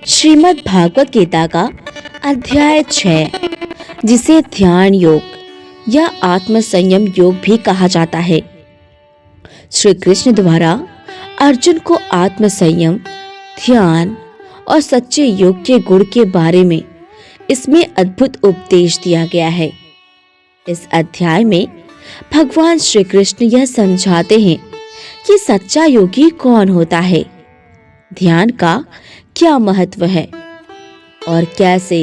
श्रीमद् भागवत गीता का अध्याय 6, जिसे ध्यान योग या आत्म संयम योग भी कहा जाता है। श्री कृष्ण द्वारा अर्जुन को आत्म संयम, ध्यान और सच्चे योग के गुण के बारे में इसमें अद्भुत उपदेश दिया गया है। इस अध्याय में भगवान श्री कृष्ण यह समझाते हैं कि सच्चा योगी कौन होता है, ध्यान का क्या महत्व है और कैसे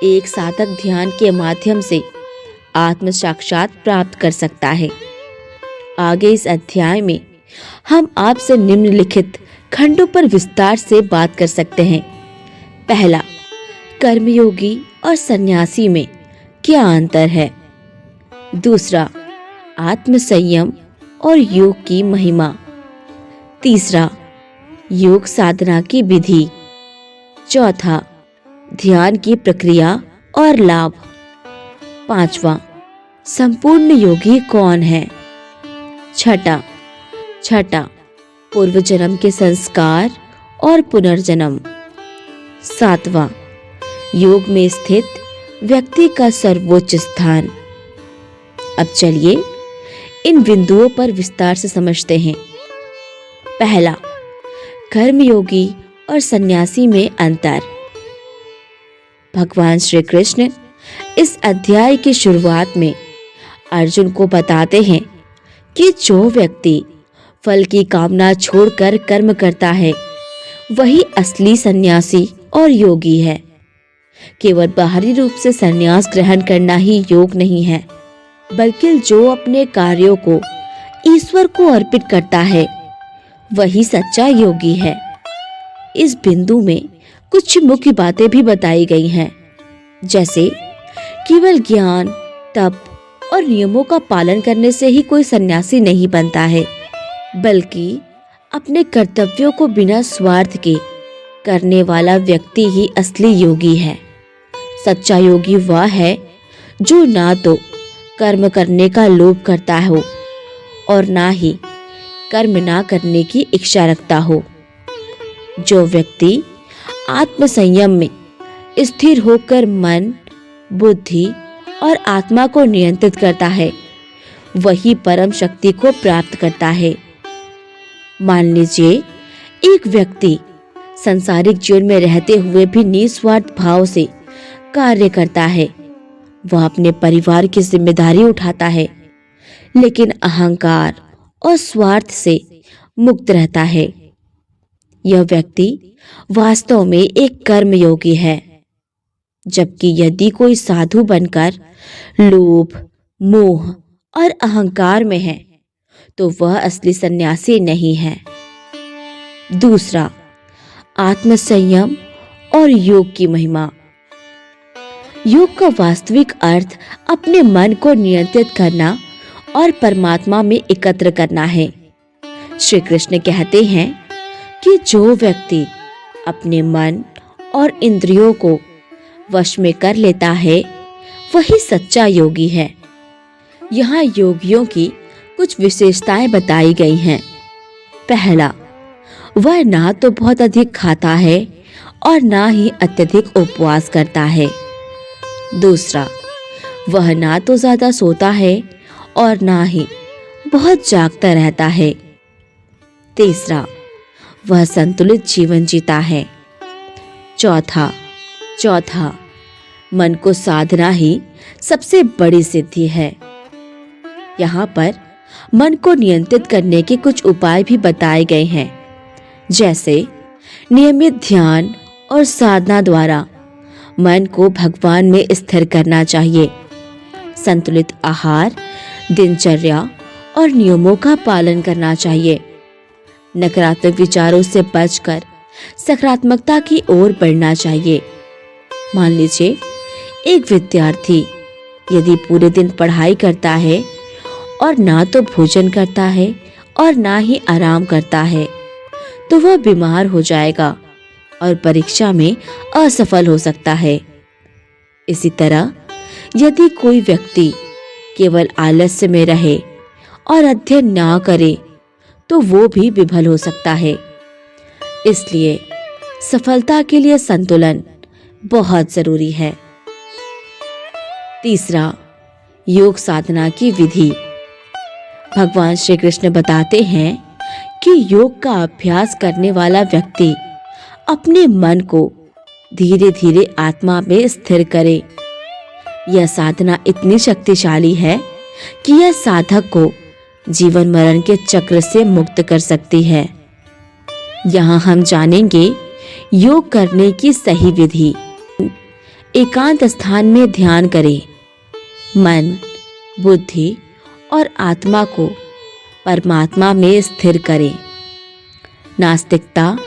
एक साधक ध्यान के माध्यम से आत्म साक्षात प्राप्त कर सकता है। आगे इस अध्याय में हम आपसे निम्नलिखित खंडों पर विस्तार से बात कर सकते हैं। पहला, कर्मयोगी और सन्यासी में क्या अंतर है। दूसरा, आत्म संयम और योग की महिमा। तीसरा, योग साधना की विधि। चौथा, ध्यान की प्रक्रिया और लाभ। पांचवा, संपूर्ण योगी कौन है। छठा, पूर्व जन्म के संस्कार और पुनर्जन्म। सातवां, योग में स्थित व्यक्ति का सर्वोच्च स्थान। अब चलिए इन बिंदुओं पर विस्तार से समझते हैं। पहला, कर्मयोगी और सन्यासी में अंतर। भगवान श्री कृष्ण इस अध्याय की शुरुआत में अर्जुन को बताते हैं कि जो व्यक्ति फल की कामना छोड़कर कर्म करता है वही असली सन्यासी और योगी है। केवल बाहरी रूप से सन्यास ग्रहण करना ही योग नहीं है, बल्कि जो अपने कार्यों को ईश्वर को अर्पित करता है वही सच्चा योगी है। इस बिंदु में कुछ मुख्य बातें भी बताई गई हैं, जैसे केवल ज्ञान, तप और नियमों का पालन करने से ही कोई सन्यासी नहीं बनता है, बल्कि अपने कर्तव्यों को बिना स्वार्थ के करने वाला व्यक्ति ही असली योगी है। सच्चा योगी वह है जो ना तो कर्म करने का लोभ करता हो और ना ही कर्म ना करने की इच्छा रखता हो। जो व्यक्ति आत्म संयम में स्थिर होकर मन, बुद्धि और आत्मा को नियंत्रित करता है वही परम शक्ति को प्राप्त करता है। मान लीजिए एक व्यक्ति सांसारिक जीवन में रहते हुए भी निस्वार्थ भाव से कार्य करता है। वह अपने परिवार की जिम्मेदारी उठाता है, लेकिन अहंकार और स्वार्थ से मुक्त रहता है। यह व्यक्ति वास्तव में एक कर्मयोगी है। जबकि यदि कोई साधु बनकर लोभ, मोह और अहंकार में है तो वह असली सन्यासी नहीं है। दूसरा, आत्म संयम और योग की महिमा। योग का वास्तविक अर्थ अपने मन को नियंत्रित करना और परमात्मा में एकत्र करना है। श्री कृष्ण कहते हैं कि जो व्यक्ति अपने मन और इंद्रियों को वश में कर लेता है वही सच्चा योगी है। यहाँ योगियों की कुछ विशेषताएं बताई गई हैं। पहला, वह ना तो बहुत अधिक खाता है और ना ही अत्यधिक उपवास करता है। दूसरा, वह ना तो ज्यादा सोता है और ना ही बहुत जागता रहता है। तीसरा, वह संतुलित जीवन जीता है। चौथा, मन को साधना ही सबसे बड़ी सिद्धि है। यहाँ पर मन को नियंत्रित करने के कुछ उपाय भी बताए गए हैं, जैसे नियमित ध्यान और साधना द्वारा मन को भगवान में स्थिर करना चाहिए। संतुलित आहार, दिनचर्या और नियमों का पालन करना चाहिए। नकारात्मक विचारों से बचकर सकारात्मकता की ओर बढ़ना चाहिए। मान लीजिए एक विद्यार्थी यदि पूरे दिन पढ़ाई करता है और ना तो भोजन करता है और ना ही आराम करता है तो वह बीमार हो जाएगा और परीक्षा में असफल हो सकता है। इसी तरह यदि कोई व्यक्ति केवल आलस्य में रहे और अध्ययन ना करे तो वो भी विफल हो सकता है। इसलिए सफलता के लिए संतुलन बहुत जरूरी है। तीसरा, योग साधना की विधि। भगवान श्री कृष्ण बताते हैं कि योग का अभ्यास करने वाला व्यक्ति अपने मन को धीरे धीरे आत्मा में स्थिर करे। यह साधना इतनी शक्तिशाली है कि यह साधक को जीवन मरण के चक्र से मुक्त कर सकती है। यहाँ हम जानेंगे योग करने की सही विधि। एकांत स्थान में ध्यान करें। मन, बुद्धि और आत्मा को परमात्मा में स्थिर करें। नास्तिकता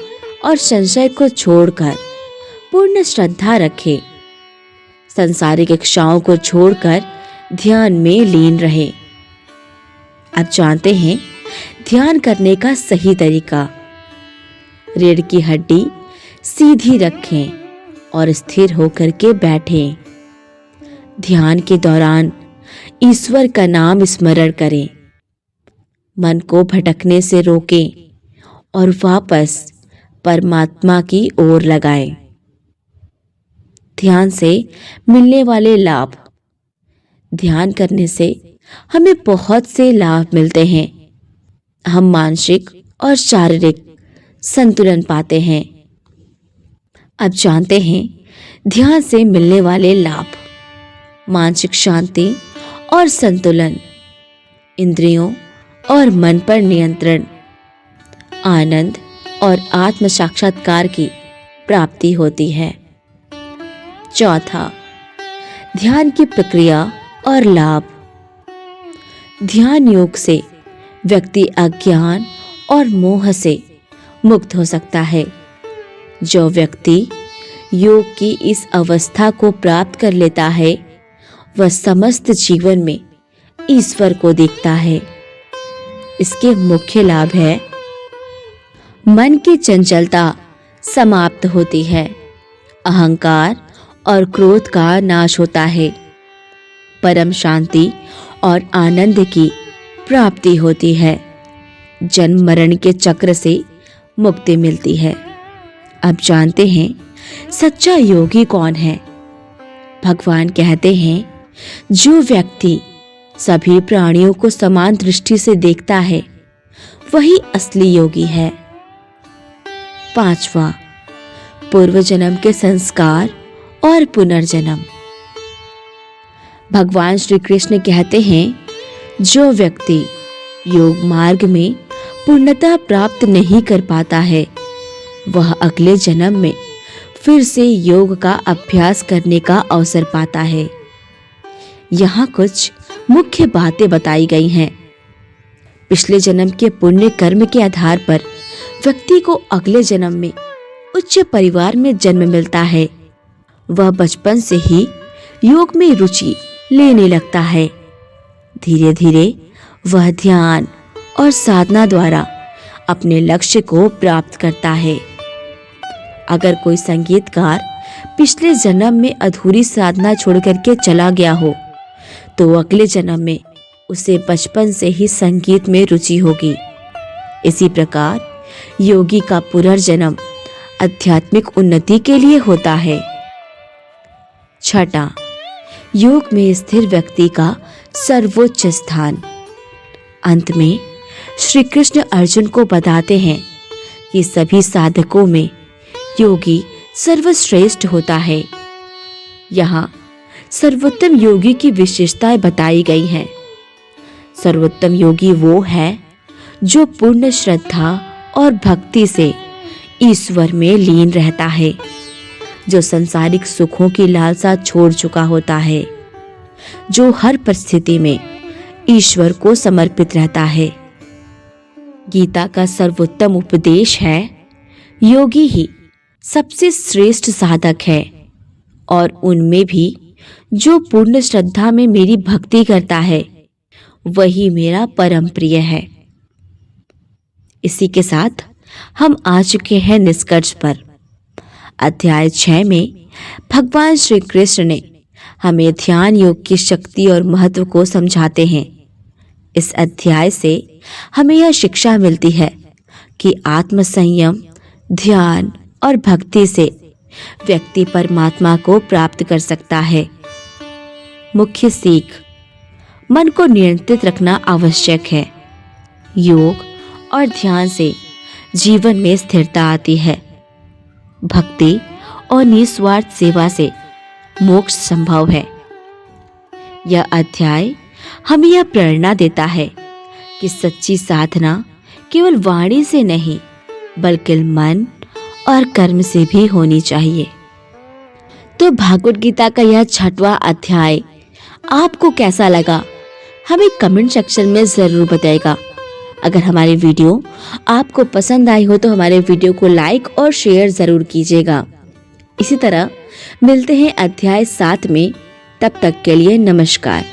और संशय को छोड़कर पूर्ण श्रद्धा रखें। सांसारिक इच्छाओं को छोड़कर ध्यान में लीन रहें। अब जानते हैं ध्यान करने का सही तरीका। रीढ़ की हड्डी सीधी रखें और स्थिर होकर के बैठें। ध्यान के दौरान ईश्वर का नाम स्मरण करें। मन को भटकने से रोकें और वापस परमात्मा की ओर लगाएं। ध्यान से मिलने वाले लाभ। ध्यान करने से हमें बहुत से लाभ मिलते हैं। हम मानसिक और शारीरिक संतुलन पाते हैं। अब जानते हैं ध्यान से मिलने वाले लाभ। मानसिक शांति और संतुलन, इंद्रियों और मन पर नियंत्रण, आनंद और आत्म साक्षात्कार की प्राप्ति होती है। चौथा, ध्यान की प्रक्रिया और लाभ। ध्यान योग से व्यक्ति अज्ञान और मोह से मुक्त हो सकता है। जो व्यक्ति योग की इस अवस्था को प्राप्त कर लेता है वह समस्त जीवन में ईश्वर को देखता है। इसके मुख्य लाभ है, मन की चंचलता समाप्त होती है, अहंकार और क्रोध का नाश होता है, परम शांति और आनंद की प्राप्ति होती है, जन्म मरण के चक्र से मुक्ति मिलती है। अब जानते हैं सच्चा योगी कौन है। भगवान कहते हैं जो व्यक्ति सभी प्राणियों को समान दृष्टि से देखता है वही असली योगी है। पांचवा, पूर्व जन्म के संस्कार और पुनर्जन्म। भगवान श्री कृष्ण कहते हैं जो व्यक्ति योग मार्ग में पूर्णता प्राप्त नहीं कर पाता है वह अगले जन्म में फिर से योग का अभ्यास करने का अवसर पाता है। यहाँ कुछ मुख्य बातें बताई गई हैं। पिछले जन्म के पुण्य कर्म के आधार पर व्यक्ति को अगले जन्म में उच्च परिवार में जन्म मिलता है। वह बचपन से ही योग में रुचि लेने लगता है। धीरे धीरे वह ध्यान और साधना द्वारा अपने लक्ष्य को प्राप्त करता है। अगर कोई संगीतकार पिछले जन्म में अधूरी साधना छोड़ करके चला गया हो तो अगले जन्म में उसे बचपन से ही संगीत में रुचि होगी। इसी प्रकार योगी का पुनर्जन्म आध्यात्मिक उन्नति के लिए होता है। छठा, योग में स्थिर व्यक्ति का सर्वोच्च स्थान। अंत में श्री कृष्ण अर्जुन को बताते हैं कि सभी साधकों में योगी सर्वश्रेष्ठ होता है। यहाँ सर्वोत्तम योगी की विशेषताएं बताई गई हैं। सर्वोत्तम योगी वो है जो पूर्ण श्रद्धा और भक्ति से ईश्वर में लीन रहता है, जो संसारिक सुखों की लालसा छोड़ चुका होता है, जो हर परिस्थिति में ईश्वर को समर्पित रहता है। गीता का सर्वोत्तम उपदेश है योगी ही सबसे श्रेष्ठ साधक है और उनमें भी जो पूर्ण श्रद्धा में मेरी भक्ति करता है वही मेरा परम प्रिय है। इसी के साथ हम आ चुके हैं निष्कर्ष पर। अध्याय 6 में भगवान श्री कृष्ण ने हमें ध्यान योग की शक्ति और महत्व को समझाते हैं। इस अध्याय से हमें यह शिक्षा मिलती है कि आत्म संयम, ध्यान और भक्ति से व्यक्ति परमात्मा को प्राप्त कर सकता है। मुख्य सीख: मन को नियंत्रित रखना आवश्यक है। योग और ध्यान से जीवन में स्थिरता आती है। भक्ति और निस्वार्थ सेवा से मोक्ष संभव है। यह अध्याय हमें यह प्रेरणा देता है कि सच्ची साधना केवल वाणी से नहीं बल्कि मन और कर्म से भी होनी चाहिए। तो भागवत गीता का यह 6वां अध्याय आपको कैसा लगा, हमें कमेंट सेक्शन में जरूर बताइएगा। अगर हमारी वीडियो आपको पसंद आई हो तो हमारे वीडियो को लाइक और शेयर जरूर कीजिएगा। इसी तरह मिलते हैं अध्याय 7 में। तब तक के लिए नमस्कार।